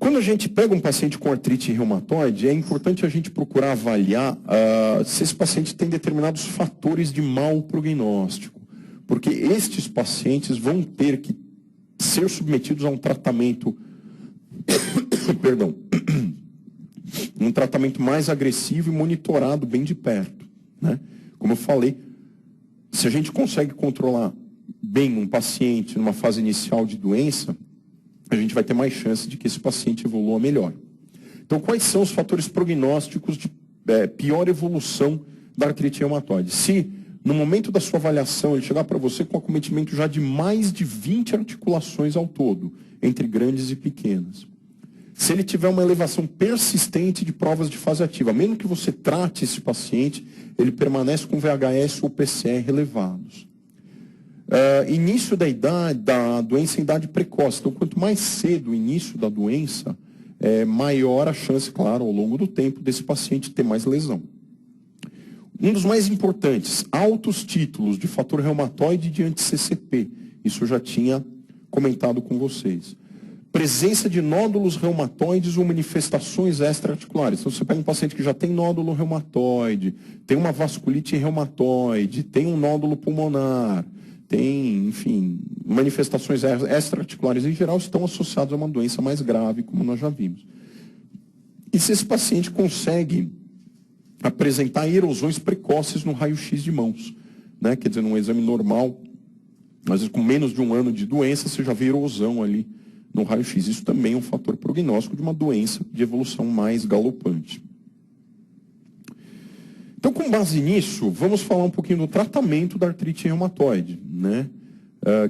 Quando a gente pega um paciente com artrite reumatoide, é importante a gente procurar avaliar se esse paciente tem determinados fatores de mau prognóstico, porque estes pacientes vão ter que ser submetidos a um tratamento, perdão, um tratamento mais agressivo e monitorado bem de perto, né? Como eu falei, se a gente consegue controlar bem um paciente numa fase inicial de doença, a gente vai ter mais chance de que esse paciente evolua melhor. Então, quais são os fatores prognósticos de pior evolução da artrite reumatoide? Se, no momento da sua avaliação, ele chegar para você com acometimento já de mais de 20 articulações ao todo, entre grandes e pequenas. Se ele tiver uma elevação persistente de provas de fase ativa, mesmo que você trate esse paciente, ele permanece com VHS ou PCR elevados. Início da doença em idade precoce. Então, quanto mais cedo o início da doença, maior a chance, claro, ao longo do tempo, desse paciente ter mais lesão. Um dos mais importantes, altos títulos de fator reumatoide e de anti-CCP. Isso eu já tinha comentado com vocês. Presença de nódulos reumatoides ou manifestações extra-articulares. Então, você pega um paciente que já tem nódulo reumatoide, tem uma vasculite reumatoide, tem um nódulo pulmonar, tem, enfim, manifestações extra-articulares em geral estão associadas a uma doença mais grave, como nós já vimos. E se esse paciente consegue apresentar erosões precoces no raio-x de mãos, né? Quer dizer, num exame normal, às vezes com menos de um ano de doença, você já vê erosão ali no raio-x. Isso também é um fator prognóstico de uma doença de evolução mais galopante. Então, com base nisso, vamos falar um pouquinho do tratamento da artrite reumatoide, né?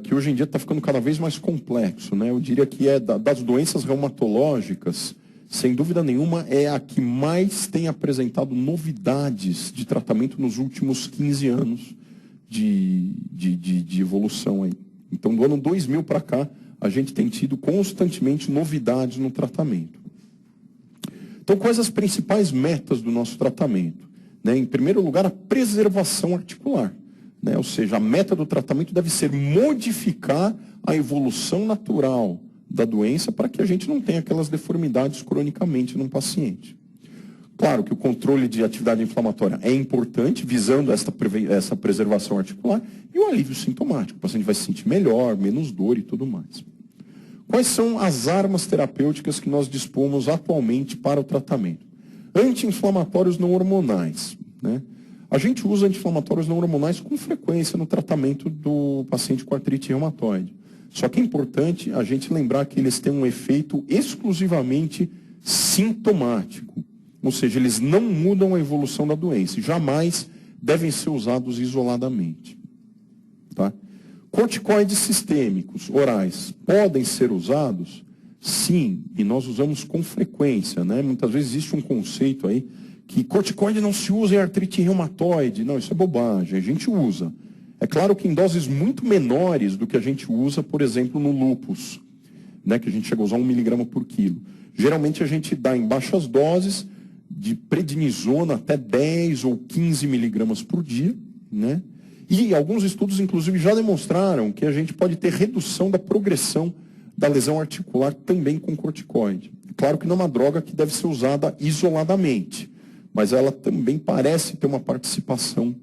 Que hoje em dia está ficando cada vez mais complexo, né? Eu diria que das doenças reumatológicas, sem dúvida nenhuma, é a que mais tem apresentado novidades de tratamento nos últimos 15 anos de evolução aí. Então, do ano 2000 para cá, a gente tem tido constantemente novidades no tratamento. Então, quais as principais metas do nosso tratamento? Né? Em primeiro lugar, a preservação articular. Né? Ou seja, a meta do tratamento deve ser modificar a evolução natural da doença para que a gente não tenha aquelas deformidades cronicamente num paciente. Claro que o controle de atividade inflamatória é importante, visando essa preservação articular, e o alívio sintomático. O paciente vai se sentir melhor, menos dor e tudo mais. Quais são as armas terapêuticas que nós dispomos atualmente para o tratamento? Anti-inflamatórios não hormonais. Né? A gente usa anti-inflamatórios não hormonais com frequência no tratamento do paciente com artrite reumatoide. Só que é importante a gente lembrar que eles têm um efeito exclusivamente sintomático. Ou seja, eles não mudam a evolução da doença e jamais devem ser usados isoladamente. Tá? Corticoides sistêmicos orais podem ser usados? Sim, e nós usamos com frequência, né? Muitas vezes existe um conceito aí que corticoide não se usa em artrite reumatoide. Não, isso é bobagem, a gente usa. É claro que em doses muito menores do que a gente usa, por exemplo, no lúpus, né? Que a gente chega a usar 1 mg por quilo. Geralmente a gente dá em baixas doses de prednisona até 10 ou 15 miligramas por dia, né? E alguns estudos, inclusive, já demonstraram que a gente pode ter redução da progressão da lesão articular também com corticoide. Claro que não é uma droga que deve ser usada isoladamente, mas ela também parece ter uma participação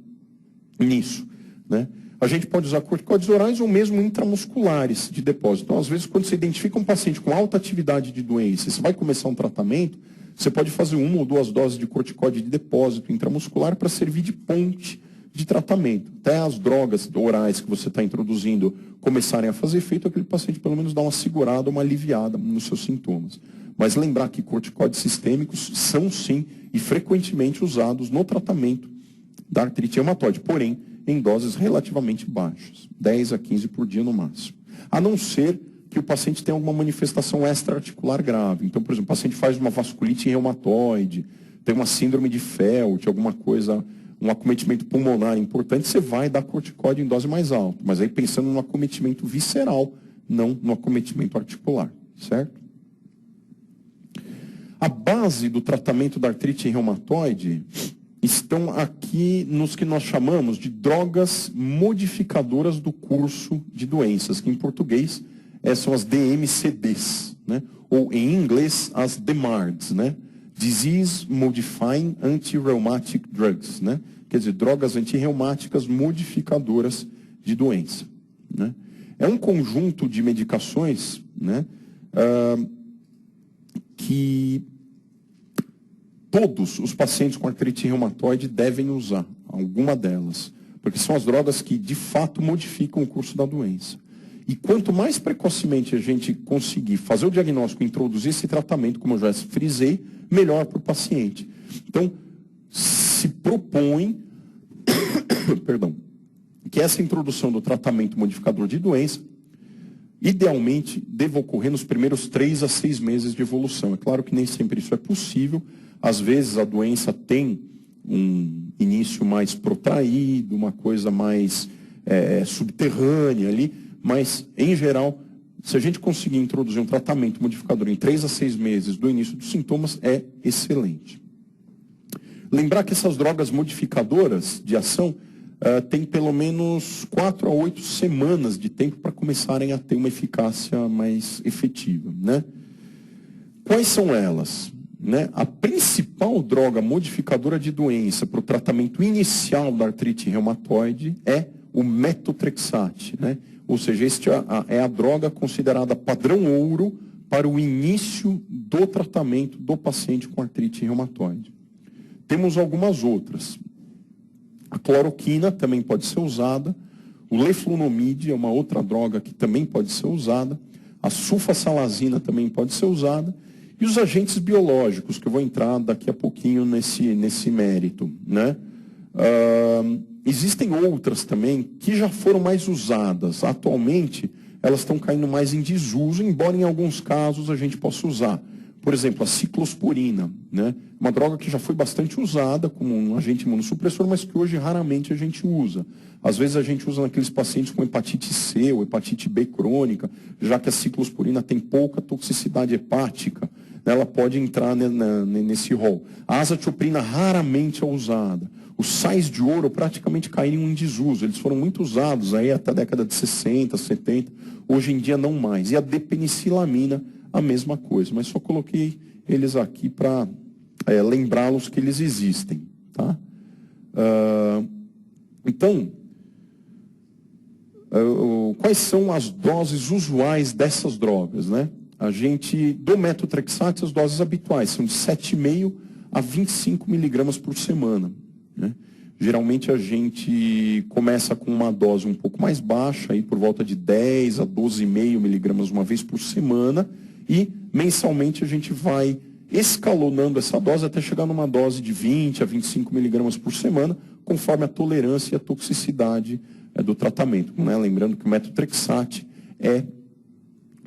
nisso, né? A gente pode usar corticoides orais ou mesmo intramusculares de depósito. Então, às vezes, quando você identifica um paciente com alta atividade de doença e você vai começar um tratamento, você pode fazer 1 ou 2 doses de corticoide de depósito intramuscular para servir de ponte de tratamento. Até as drogas orais que você está introduzindo começarem a fazer efeito, aquele paciente pelo menos dá uma segurada, uma aliviada nos seus sintomas. Mas lembrar que corticoides sistêmicos são sim e frequentemente usados no tratamento da artrite reumatoide, porém em doses relativamente baixas, 10 a 15 por dia no máximo. A não ser que o paciente tenha alguma manifestação extra-articular grave. Então, por exemplo, o paciente faz uma vasculite reumatoide, tem uma síndrome de Felt, alguma coisa, um acometimento pulmonar importante, você vai dar corticoide em dose mais alta. Mas aí pensando no acometimento visceral, não no acometimento articular, certo? A base do tratamento da artrite reumatoide estão aqui nos que nós chamamos de drogas modificadoras do curso de doenças, que em português são as DMCDs, né? Ou em inglês, as DMARDs, né? Disease Modifying Anti-Rheumatic Drugs, né? Quer dizer, drogas antirreumáticas modificadoras de doença, né? É um conjunto de medicações, né, que todos os pacientes com artrite reumatoide devem usar, alguma delas, porque são as drogas que, de fato, modificam o curso da doença. E quanto mais precocemente a gente conseguir fazer o diagnóstico, introduzir esse tratamento, como eu já frisei, melhor para o paciente. Então, se propõe, perdão, que essa introdução do tratamento modificador de doença, idealmente, deva ocorrer nos primeiros 3 a 6 meses de evolução. É claro que nem sempre isso é possível. Às vezes a doença tem um início mais protraído, uma coisa mais subterrânea ali, mas, em geral, se a gente conseguir introduzir um tratamento modificador em 3 a 6 meses do início dos sintomas, é excelente. Lembrar que essas drogas modificadoras de ação têm pelo menos 4 a 8 semanas de tempo para começarem a ter uma eficácia mais efetiva, né? Quais são elas? Né? A principal droga modificadora de doença para o tratamento inicial da artrite reumatoide é o metotrexate, né? Ou seja, este é a droga considerada padrão ouro para o início do tratamento do paciente com artrite reumatoide. Temos algumas outras. A cloroquina também pode ser usada, o leflunomide é uma outra droga que também pode ser usada, a sulfasalazina também pode ser usada, e os agentes biológicos, que eu vou entrar daqui a pouquinho nesse mérito, né? Existem outras também que já foram mais usadas. Atualmente, elas estão caindo mais em desuso, embora em alguns casos a gente possa usar. Por exemplo, a ciclosporina, né? Uma droga que já foi bastante usada como um agente imunossupressor, mas que hoje raramente a gente usa. Às vezes a gente usa naqueles pacientes com hepatite C ou hepatite B crônica, já que a ciclosporina tem pouca toxicidade hepática, ela pode entrar nesse rol. A azatioprina raramente é usada. Os sais de ouro praticamente caíram em desuso. Eles foram muito usados aí até a década de 60, 70. Hoje em dia não mais. E a depenicilamina, a mesma coisa. Mas só coloquei eles aqui para lembrá-los que eles existem. Tá? Então, quais são as doses usuais dessas drogas, né? Do metotrexate, as doses habituais são de 7,5 a 25 miligramas por semana, né? Geralmente a gente começa com uma dose um pouco mais baixa, aí por volta de 10 a 12,5 miligramas uma vez por semana, e mensalmente a gente vai escalonando essa dose até chegar numa dose de 20 a 25 miligramas por semana, conforme a tolerância e a toxicidade do tratamento, né? Lembrando que o metotrexate é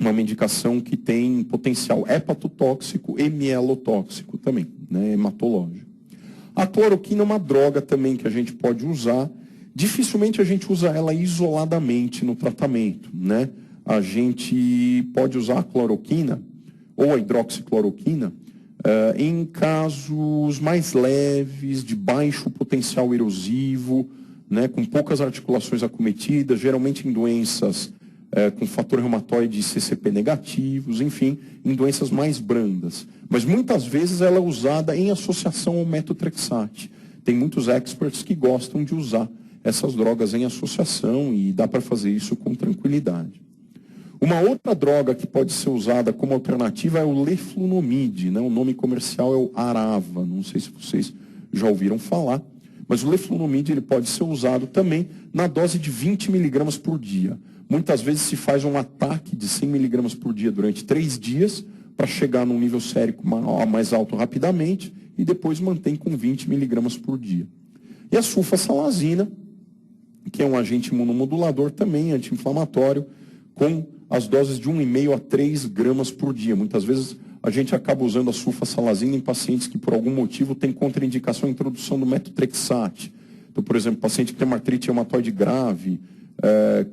uma medicação que tem potencial hepatotóxico e mielotóxico também, né? Hematológico. A cloroquina é uma droga também que a gente pode usar. Dificilmente a gente usa ela isoladamente no tratamento, né? A gente pode usar a cloroquina ou a hidroxicloroquina em casos mais leves, de baixo potencial erosivo, né? Com poucas articulações acometidas, geralmente em doenças com fator reumatoide e CCP negativos, enfim, em doenças mais brandas. Mas muitas vezes ela é usada em associação ao metotrexate. Tem muitos experts que gostam de usar essas drogas em associação e dá para fazer isso com tranquilidade. Uma outra droga que pode ser usada como alternativa é o leflunomide, né? O nome comercial é o Arava, não sei se vocês já ouviram falar, mas o leflunomide ele pode ser usado também na dose de 20 miligramas por dia. Muitas vezes se faz um ataque de 100 miligramas por dia durante 3 dias para chegar num nível sérico mais alto rapidamente e depois mantém com 20 miligramas por dia. E a sulfasalazina, que é um agente imunomodulador também, anti-inflamatório, com as doses de 1,5 a 3 gramas por dia. Muitas vezes a gente acaba usando a sulfasalazina em pacientes que por algum motivo têm contraindicação à introdução do metotrexate. Então, por exemplo, paciente que tem uma artrite reumatoide grave,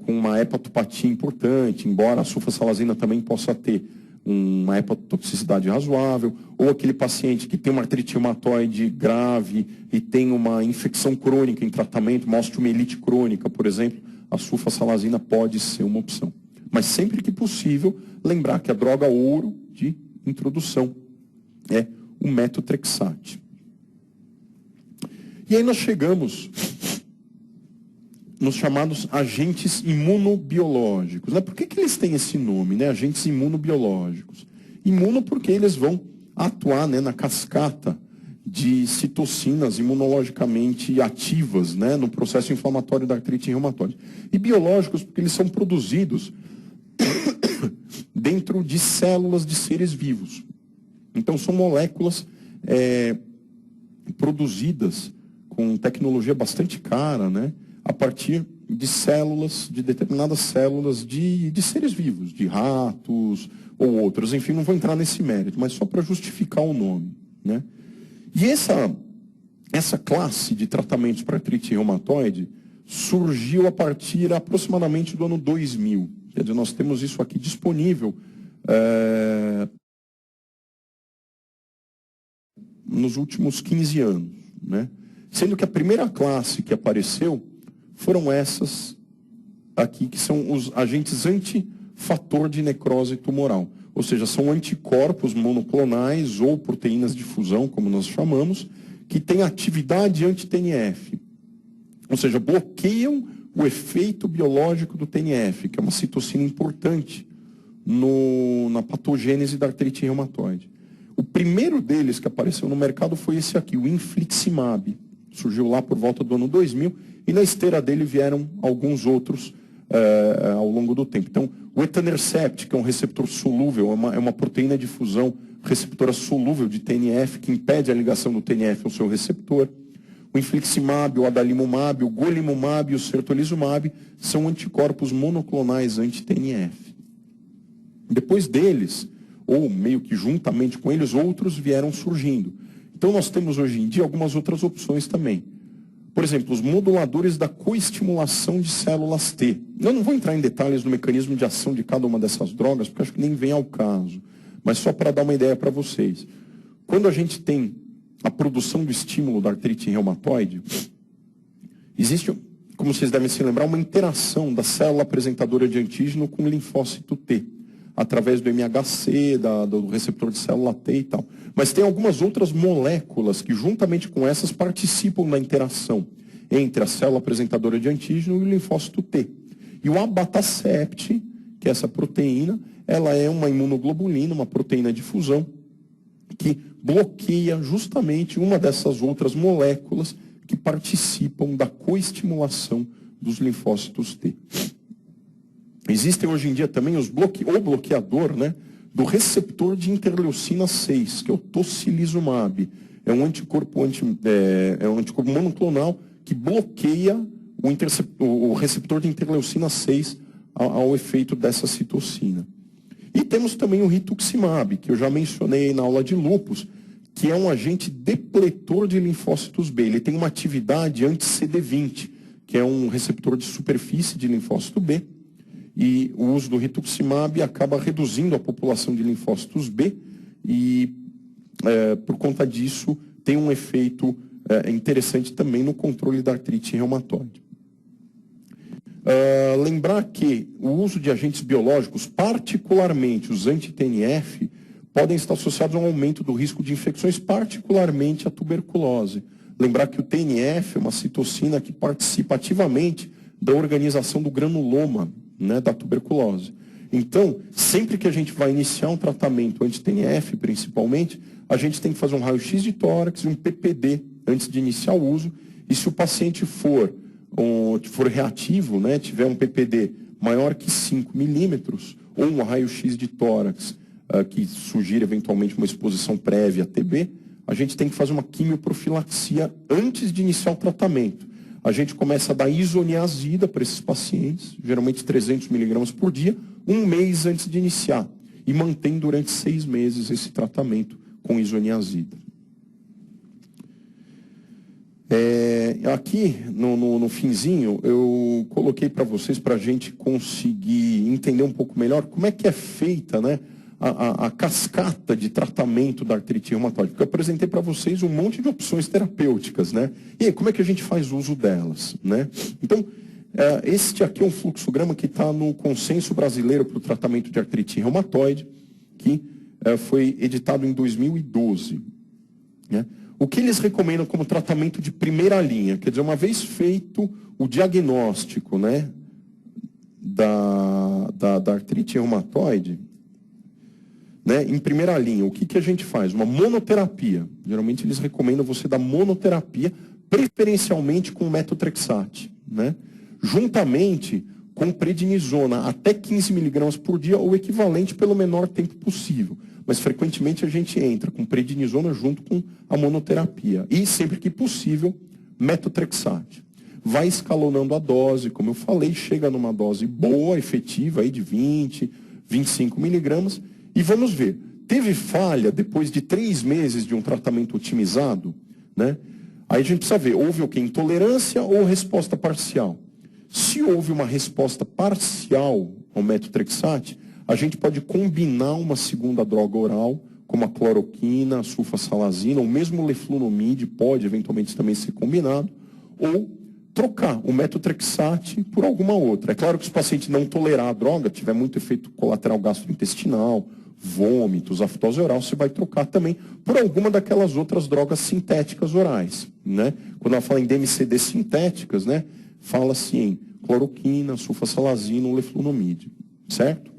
com uma hepatopatia importante, embora a sulfasalazina também possa ter uma hepatotoxicidade razoável, ou aquele paciente que tem uma artrite reumatoide grave e tem uma infecção crônica em tratamento, uma osteomielite crônica, por exemplo, a sulfasalazina pode ser uma opção. Mas sempre que possível, lembrar que a droga ouro de introdução, é o metotrexate. E aí nós chegamos nos chamados agentes imunobiológicos. Né? Por que eles têm esse nome, né? Agentes imunobiológicos? Imuno porque eles vão atuar, né, na cascata de citocinas imunologicamente ativas, né, no processo inflamatório da artrite reumatoide. E biológicos porque eles são produzidos dentro de células de seres vivos. Então são moléculas produzidas com tecnologia bastante cara, né, a partir de células, de determinadas células de seres vivos, de ratos ou outros. Enfim, não vou entrar nesse mérito, mas só para justificar o nome, né? E essa classe de tratamentos para artrite reumatoide surgiu a partir aproximadamente do ano 2000. Quer dizer, nós temos isso aqui disponível nos últimos 15 anos, né? Sendo que a primeira classe que apareceu foram essas aqui, que são os agentes antifator de necrose tumoral. Ou seja, são anticorpos monoclonais ou proteínas de fusão, como nós chamamos, que têm atividade anti-TNF. Ou seja, bloqueiam o efeito biológico do TNF, que é uma citocina importante na patogênese da artrite reumatoide. O primeiro deles que apareceu no mercado foi esse aqui, o infliximab. Surgiu lá por volta do ano 2000, e na esteira dele vieram alguns outros ao longo do tempo. Então, o etanercept, que é um receptor solúvel, é uma proteína de fusão receptora solúvel de TNF, que impede a ligação do TNF ao seu receptor. O infliximab, o adalimumab, o golimumab e o certolizumab são anticorpos monoclonais anti-TNF. Depois deles, ou meio que juntamente com eles, outros vieram surgindo. Então, nós temos hoje em dia algumas outras opções também. Por exemplo, os moduladores da coestimulação de células T. Eu não vou entrar em detalhes do mecanismo de ação de cada uma dessas drogas, porque acho que nem vem ao caso. Mas só para dar uma ideia para vocês. Quando a gente tem a produção do estímulo da artrite reumatoide, existe, como vocês devem se lembrar, uma interação da célula apresentadora de antígeno com o linfócito T, através do MHC, do receptor de célula T e tal. Mas tem algumas outras moléculas que, juntamente com essas, participam da interação entre a célula apresentadora de antígeno e o linfócito T. E o abatacept, que é essa proteína, ela é uma imunoglobulina, uma proteína de fusão, que bloqueia justamente uma dessas outras moléculas que participam da coestimulação dos linfócitos T. Existem hoje em dia também o bloqueador, né, do receptor de interleucina 6, que é o tocilizumab. É um anticorpo monoclonal que bloqueia o receptor de interleucina 6 ao efeito dessa citocina. E temos também o rituximab, que eu já mencionei na aula de lúpus, que é um agente depletor de linfócitos B. Ele tem uma atividade anti-CD20, que é um receptor de superfície de linfócito B. E o uso do rituximab acaba reduzindo a população de linfócitos B e, por conta disso, tem um efeito interessante também no controle da artrite reumatoide. Lembrar que o uso de agentes biológicos, particularmente os anti-TNF, podem estar associados a um aumento do risco de infecções, particularmente a tuberculose. Lembrar que o TNF é uma citocina que participa ativamente da organização do granuloma, né, da tuberculose. Então, sempre que a gente vai iniciar um tratamento anti-TNF, principalmente, a gente tem que fazer um raio-x de tórax e um PPD antes de iniciar o uso. E se o paciente for reativo, né, tiver um PPD maior que 5 milímetros, ou um raio-x de tórax que sugira eventualmente uma exposição prévia a TB, a gente tem que fazer uma quimioprofilaxia antes de iniciar o tratamento. A gente começa a dar isoniazida para esses pacientes, geralmente 300 miligramas por dia, um mês antes de iniciar. E mantém durante 6 meses esse tratamento com isoniazida. Aqui, no finzinho, eu coloquei para vocês, para a gente conseguir entender um pouco melhor como é que é feita, né, a cascata de tratamento da artrite reumatoide. Porque eu apresentei para vocês um monte de opções terapêuticas, né? E aí, como é que a gente faz uso delas, né? Então, este aqui é um fluxograma que está no Consenso Brasileiro para o Tratamento de Artrite Reumatoide, que foi editado em 2012. Né? O que eles recomendam como tratamento de primeira linha? Quer dizer, uma vez feito o diagnóstico, né, da artrite reumatoide, né, em primeira linha, o que a gente faz? Uma monoterapia. Geralmente eles recomendam você dar monoterapia, preferencialmente com metotrexate, né, juntamente com prednisona, até 15 mg por dia, ou equivalente pelo menor tempo possível. Mas frequentemente a gente entra com prednisona junto com a monoterapia. E, sempre que possível, metotrexate. Vai escalonando a dose, como eu falei, chega numa dose boa, efetiva, aí de 20, 25 miligramas, e vamos ver. Teve falha depois de 3 meses de um tratamento otimizado, né? Aí a gente precisa ver, houve o quê? Intolerância ou resposta parcial? Se houve uma resposta parcial ao metotrexate, a gente pode combinar uma segunda droga oral, como a cloroquina, a sulfasalazina, ou mesmo o leflunomide, pode eventualmente também ser combinado, ou trocar o metotrexate por alguma outra. É claro que se o paciente não tolerar a droga, tiver muito efeito colateral gastrointestinal, vômitos, aftose oral, você vai trocar também por alguma daquelas outras drogas sintéticas orais, né? Quando ela fala em DMCD sintéticas, né, fala-se em cloroquina, sulfasalazina ou leflunomide, certo?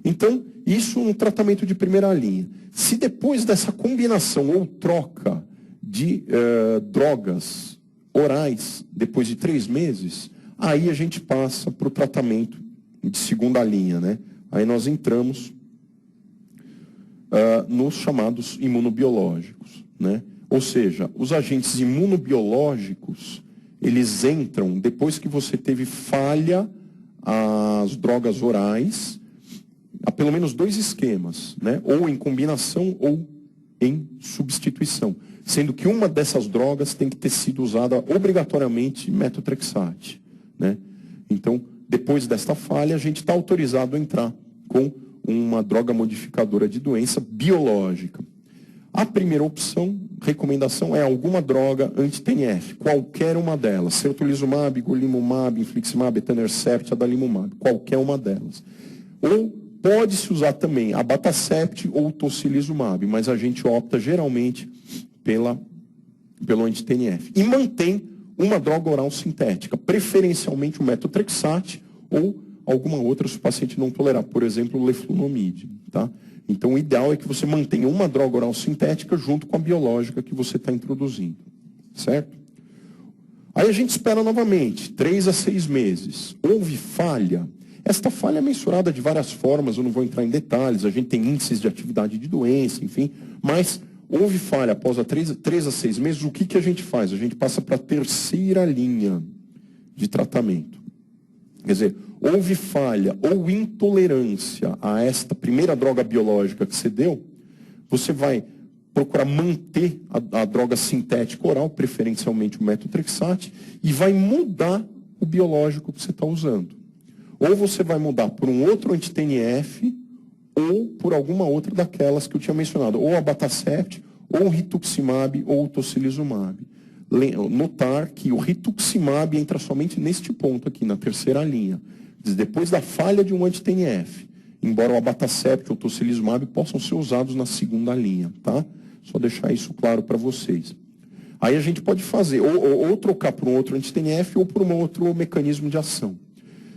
Então, isso é um tratamento de primeira linha. Se depois dessa combinação ou troca de drogas orais, depois de 3 meses, aí a gente passa para o tratamento de segunda linha, né? Aí nós entramos nos chamados imunobiológicos, né? Ou seja, os agentes imunobiológicos, eles entram depois que você teve falha às drogas orais, há pelo menos 2 esquemas, né? Ou em combinação ou em substituição. Sendo que uma dessas drogas tem que ter sido usada obrigatoriamente metotrexate, né? Então, depois desta falha, a gente está autorizado a entrar com uma droga modificadora de doença biológica. A primeira opção, recomendação, é alguma droga anti-TNF, qualquer uma delas, certolizumab, golimumab, infliximab, etanercept, adalimumab, qualquer uma delas. Ou pode-se usar também abatacept ou tocilizumab, mas a gente opta geralmente pelo anti-TNF. E mantém uma droga oral sintética, preferencialmente o metotrexate ou alguma outra se o paciente não tolerar, por exemplo, o leflunomide, tá? Então, o ideal é que você mantenha uma droga oral sintética junto com a biológica que você está introduzindo, certo? Aí a gente espera novamente, 3 a 6 meses. Houve falha. Esta falha é mensurada de várias formas, eu não vou entrar em detalhes, a gente tem índices de atividade de doença, enfim, mas houve falha após 3 a 6 meses, o que a gente faz? A gente passa para a terceira linha de tratamento. Quer dizer, houve falha ou intolerância a esta primeira droga biológica que você deu, você vai procurar manter a droga sintética oral, preferencialmente o metotrexate, e vai mudar o biológico que você está usando. Ou você vai mudar por um outro anti-TNF, ou por alguma outra daquelas que eu tinha mencionado, ou abatacept, ou o rituximab, ou o tocilizumab. Notar que o rituximab entra somente neste ponto aqui, na terceira linha. Depois da falha de um anti-TNF, embora o abatacept ou o tocilizumab possam ser usados na segunda linha, tá? Só deixar isso claro para vocês. Aí a gente pode fazer, ou trocar por um outro anti-TNF ou por um outro mecanismo de ação.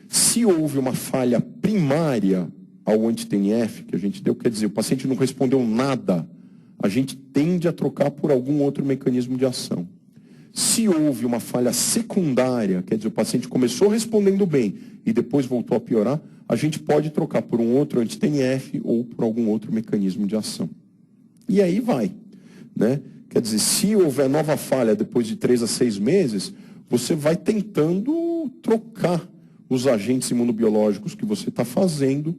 Se houve uma falha primária ao anti-TNF que a gente deu, quer dizer, o paciente não respondeu nada, a gente tende a trocar por algum outro mecanismo de ação. Se houve uma falha secundária, quer dizer, o paciente começou respondendo bem e depois voltou a piorar, a gente pode trocar por um outro anti-TNF ou por algum outro mecanismo de ação. E aí vai, né? Quer dizer, se houver nova falha depois de 3 a 6 meses, você vai tentando trocar os agentes imunobiológicos que você está fazendo,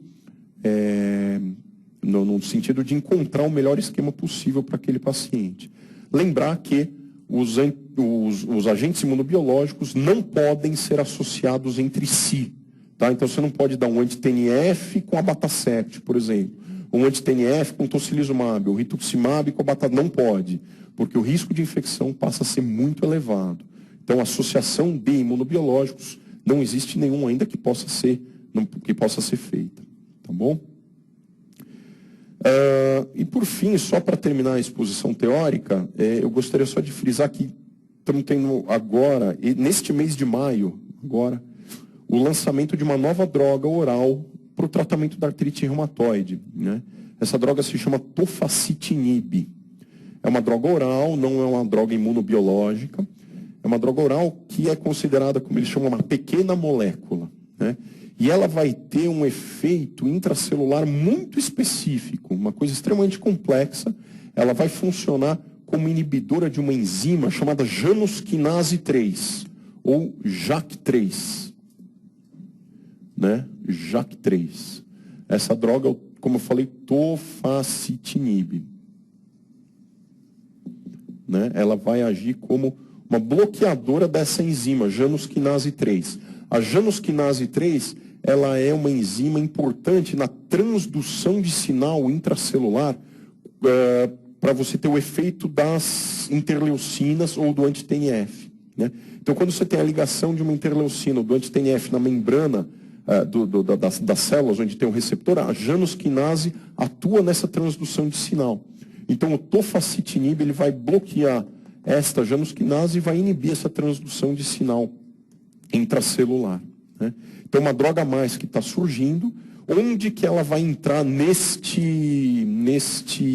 no sentido de encontrar o melhor esquema possível para aquele paciente. Lembrar que os agentes imunobiológicos não podem ser associados entre si, tá? Então, você não pode dar um anti-TNF com abatacept, por exemplo, um anti-TNF com tocilizumab, ou rituximab com abatacept, não pode, porque o risco de infecção passa a ser muito elevado. Então, a associação de imunobiológicos, não existe nenhum ainda que possa ser feita, tá bom? E por fim, só para terminar a exposição teórica, eu gostaria só de frisar que estamos tendo agora, neste mês de maio, agora, o lançamento de uma nova droga oral para o tratamento da artrite reumatoide, né? Essa droga se chama tofacitinib. É uma droga oral, não é uma droga imunobiológica. É uma droga oral que é considerada, como eles chamam, uma pequena molécula, né? E ela vai ter um efeito intracelular muito específico, uma coisa extremamente complexa. Ela vai funcionar como inibidora de uma enzima chamada Janusquinase 3, ou JAK3. Né? JAK3. Essa droga, como eu falei, tofacitinib. Né? Ela vai agir como uma bloqueadora dessa enzima, Janusquinase 3. A Janusquinase 3, ela é uma enzima importante na transdução de sinal intracelular para você ter o efeito das interleucinas ou do anti-TNF. Né? Então, quando você tem a ligação de uma interleucina ou do anti-TNF na membrana das células onde tem um receptor, a Janusquinase atua nessa transdução de sinal. Então, o tofacitinib ele vai bloquear esta Janusquinase e vai inibir essa transdução de sinal intracelular. Né? Então, uma droga a mais que está surgindo, onde que ela vai entrar neste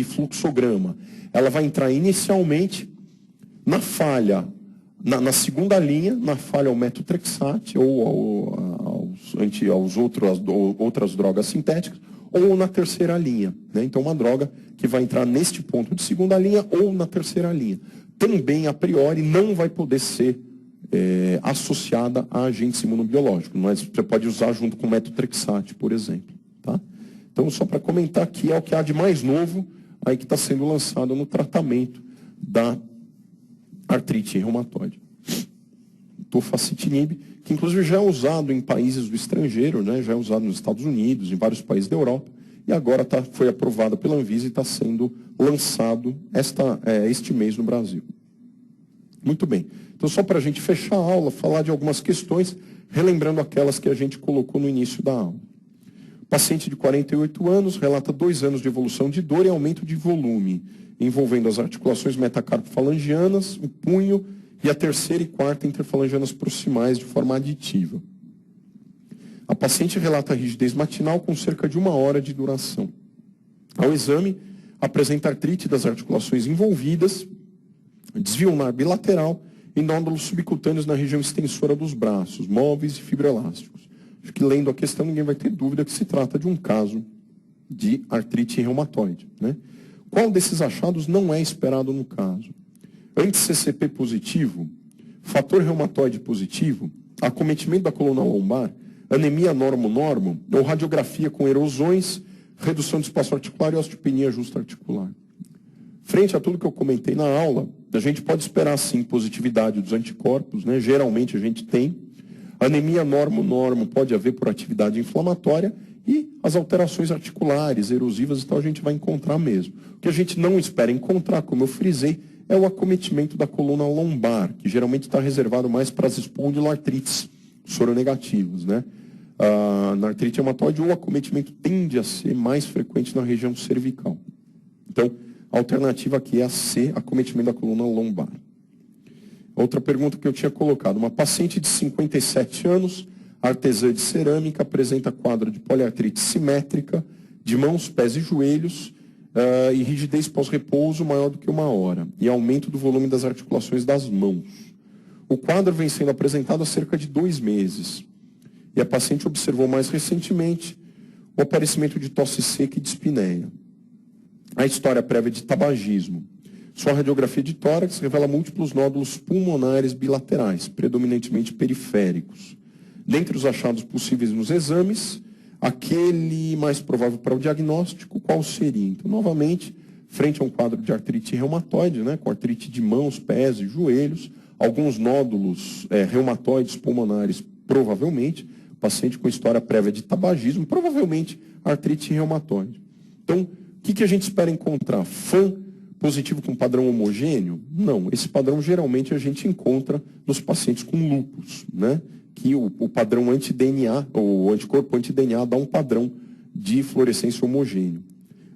fluxograma? Ela vai entrar inicialmente na falha, na segunda linha, na falha ao metotrexate ou aos outras drogas sintéticas, ou na terceira linha. Né? Então, uma droga que vai entrar neste ponto de segunda linha ou na terceira linha. Também, a priori, não vai poder ser associada a agentes imunobiológicos, mas você pode usar junto com metotrexate, por exemplo. Tá? Então, só para comentar aqui, é o que há de mais novo aí que está sendo lançado no tratamento da artrite reumatoide. Tofacitinib, que inclusive já é usado em países do estrangeiro, né? Já é usado nos Estados Unidos, em vários países da Europa, e agora foi aprovada pela Anvisa e está sendo lançado este mês no Brasil. Muito bem. Então, só para a gente fechar a aula, falar de algumas questões, relembrando aquelas que a gente colocou no início da aula. Paciente de 48 anos relata 2 anos de evolução de dor e aumento de volume, envolvendo as articulações metacarpofalangianas, o punho e a terceira e quarta interfalangianas proximais de forma aditiva. A paciente relata rigidez matinal com cerca de 1 hora de duração. Ao exame, apresenta artrite das articulações envolvidas, desvio ulnar bilateral e nódulos subcutâneos na região extensora dos braços, móveis e fibroelásticos. Acho que, lendo a questão, ninguém vai ter dúvida que se trata de um caso de artrite reumatoide. Né? Qual desses achados não é esperado no caso? Anti-CCP positivo, fator reumatoide positivo, acometimento da coluna lombar, anemia normo-normo ou radiografia com erosões, redução do espaço articular e osteopenia justa-articular. Frente a tudo que eu comentei na aula, a gente pode esperar, sim, positividade dos anticorpos, né? Geralmente a gente tem. Anemia normo-normo pode haver por atividade inflamatória e as alterações articulares, erosivas e tal, a gente vai encontrar mesmo. O que a gente não espera encontrar, como eu frisei, é o acometimento da coluna lombar, que geralmente está reservado mais para as espondiloartrites soronegativas, né? Na artrite reumatoide, o acometimento tende a ser mais frequente na região cervical. Então, a alternativa aqui é a C, acometimento da coluna lombar. Outra pergunta que eu tinha colocado. Uma paciente de 57 anos, artesã de cerâmica, apresenta quadro de poliartrite simétrica, de mãos, pés e joelhos, e rigidez pós-repouso maior do que 1 hora, e aumento do volume das articulações das mãos. O quadro vem sendo apresentado há cerca de 2 meses. E a paciente observou mais recentemente o aparecimento de tosse seca e dispneia. A história prévia de tabagismo. Sua radiografia de tórax revela múltiplos nódulos pulmonares bilaterais, predominantemente periféricos. Dentre os achados possíveis nos exames, aquele mais provável para o diagnóstico, qual seria? Então, novamente, frente a um quadro de artrite reumatoide, né, com artrite de mãos, pés e joelhos, alguns nódulos reumatoides pulmonares, provavelmente, paciente com história prévia de tabagismo, provavelmente artrite reumatoide. Então, o que a gente espera encontrar? FAM positivo com padrão homogêneo? Não, esse padrão geralmente a gente encontra nos pacientes com lúpus, né? Que o padrão anti-DNA, ou anticorpo anti-DNA, dá um padrão de fluorescência homogêneo.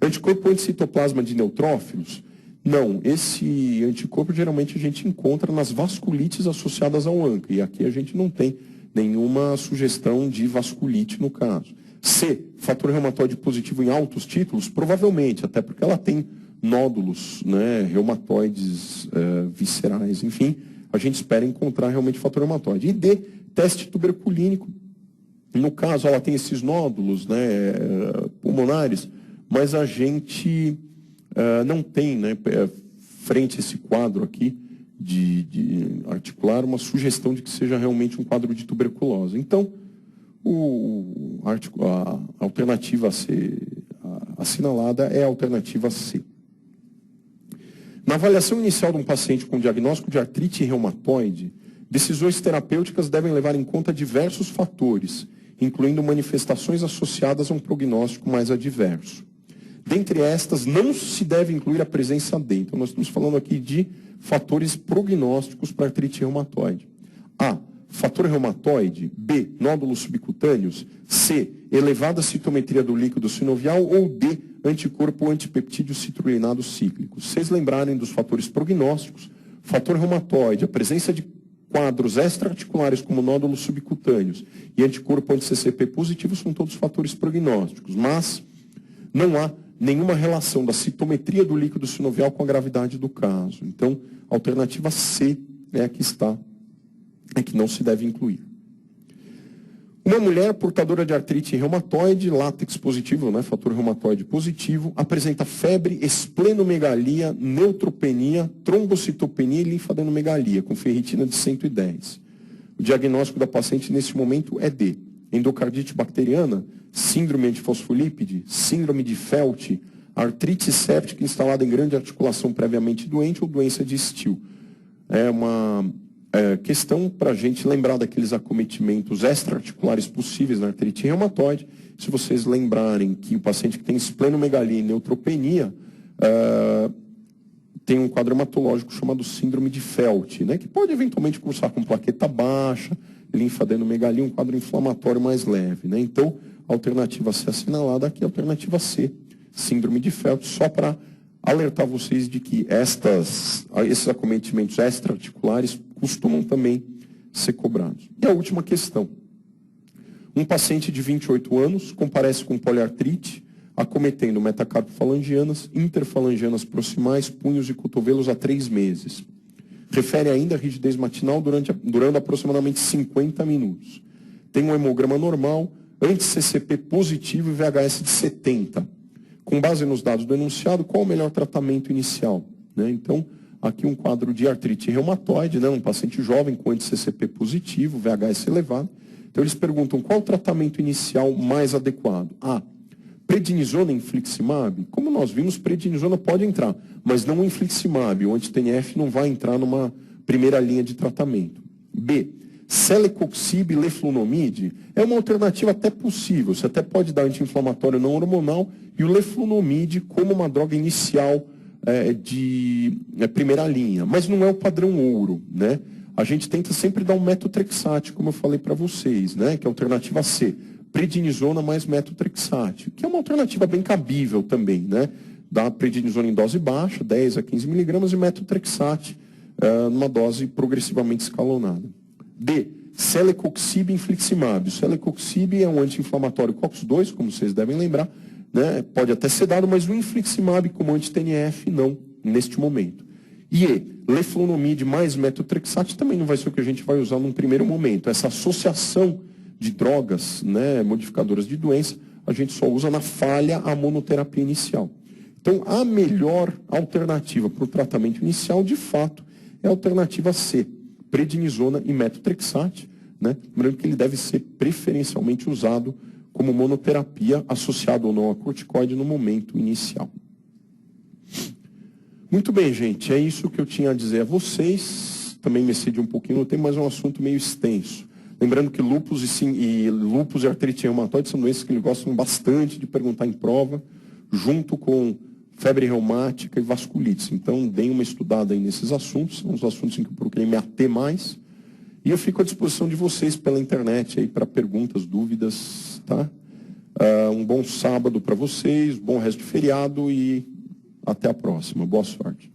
Anticorpo anticitoplasma de neutrófilos? Não, esse anticorpo geralmente a gente encontra nas vasculites associadas ao ANCA, e aqui a gente não tem nenhuma sugestão de vasculite no caso. C, fator reumatoide positivo em altos títulos? Provavelmente, até porque ela tem nódulos, né, reumatoides viscerais, enfim, a gente espera encontrar realmente fator reumatoide. E D, teste tuberculínico. No caso, ela tem esses nódulos, né, pulmonares, mas a gente não tem, né, frente a esse quadro aqui de articular, uma sugestão de que seja realmente um quadro de tuberculose. Então, a alternativa a ser assinalada é a alternativa C. Na avaliação inicial de um paciente com diagnóstico de artrite reumatoide, decisões terapêuticas devem levar em conta diversos fatores, incluindo manifestações associadas a um prognóstico mais adverso. Dentre estas, não se deve incluir a presença D. Então, nós estamos falando aqui de fatores prognósticos para artrite reumatoide. A, fator reumatoide. B, nódulos subcutâneos. C, elevada citometria do líquido sinovial. Ou D, anticorpo antipeptídeo citrulinado cíclico. Se vocês lembrarem dos fatores prognósticos, fator reumatoide, a presença de quadros extraarticulares como nódulos subcutâneos e anticorpo anti-CCP positivo são todos fatores prognósticos, mas não há nenhuma relação da citometria do líquido sinovial com a gravidade do caso. Então, a alternativa C é a que está, é que não se deve incluir. Uma mulher portadora de artrite reumatoide, látex positivo, né, fator reumatoide positivo, apresenta febre, esplenomegalia, neutropenia, trombocitopenia e linfadenomegalia, com ferritina de 110. O diagnóstico da paciente nesse momento é D. Endocardite bacteriana, síndrome antifosfolípide, síndrome de Felt, artrite séptica instalada em grande articulação previamente doente ou doença de Still. É uma questão para a gente lembrar daqueles acometimentos extraarticulares possíveis na artrite reumatoide. Se vocês lembrarem que o paciente que tem esplenomegalia e neutropenia tem um quadro hematológico chamado síndrome de Felt, né, que pode eventualmente cursar com plaqueta baixa, linfadenomegalia, um quadro inflamatório mais leve, né? Então, a alternativa a ser assinalada aqui é a alternativa C, síndrome de Felt, só para alertar vocês de que esses acometimentos extraarticulares costumam também ser cobrados. E a última questão. Um paciente de 28 anos comparece com poliartrite, acometendo metacarpofalangianas, interfalangianas proximais, punhos e cotovelos há 3 meses. Refere ainda a rigidez matinal durando aproximadamente 50 minutos. Tem um hemograma normal, anti-CCP positivo e VHS de 70. Com base nos dados do enunciado, qual o melhor tratamento inicial? Né? Então, aqui um quadro de artrite reumatoide, né? Um paciente jovem com anti-CCP positivo, VHS elevado. Então, eles perguntam qual o tratamento inicial mais adequado. A, prednisona e infliximab. Como nós vimos, prednisona pode entrar, mas não o infliximab. O anti-TNF não vai entrar numa primeira linha de tratamento. B, celecoxib e leflunomide é uma alternativa até possível. Você até pode dar anti-inflamatório não hormonal e o leflunomide como uma droga inicial de primeira linha, mas não é o padrão ouro, né? A gente tenta sempre dar um metotrexate, como eu falei para vocês, né? Que é a alternativa C, prednisona mais metotrexate, que é uma alternativa bem cabível também, né? Dá prednisona em dose baixa, 10 a 15 miligramas, e metotrexate numa dose progressivamente escalonada. D, celecoxib e infliximab. O celecoxib é um anti-inflamatório COX-2, como vocês devem lembrar, né? Pode até ser dado, mas o infliximab como anti-TNF não, neste momento. E leflunomide mais metotrexate também não vai ser o que a gente vai usar num primeiro momento. Essa associação de drogas, né, modificadoras de doença, a gente só usa na falha a monoterapia inicial. Então, a melhor alternativa para o tratamento inicial, de fato, é a alternativa C, prednisona e metotrexate, né? Lembrando que ele deve ser preferencialmente usado como monoterapia associado ou não a corticoide no momento inicial. Muito bem, gente, é isso que eu tinha a dizer a vocês. Também me excedi um pouquinho no tempo, mas é um assunto meio extenso. Lembrando que lúpus e artrite reumatoide são doenças que eles gostam bastante de perguntar em prova, junto com febre reumática e vasculite. Então, deem uma estudada aí nesses assuntos, são os assuntos em que eu procurei me ater mais. E eu fico à disposição de vocês pela internet aí para perguntas, dúvidas, tá? Um bom sábado para vocês, bom resto de feriado e até a próxima. Boa sorte.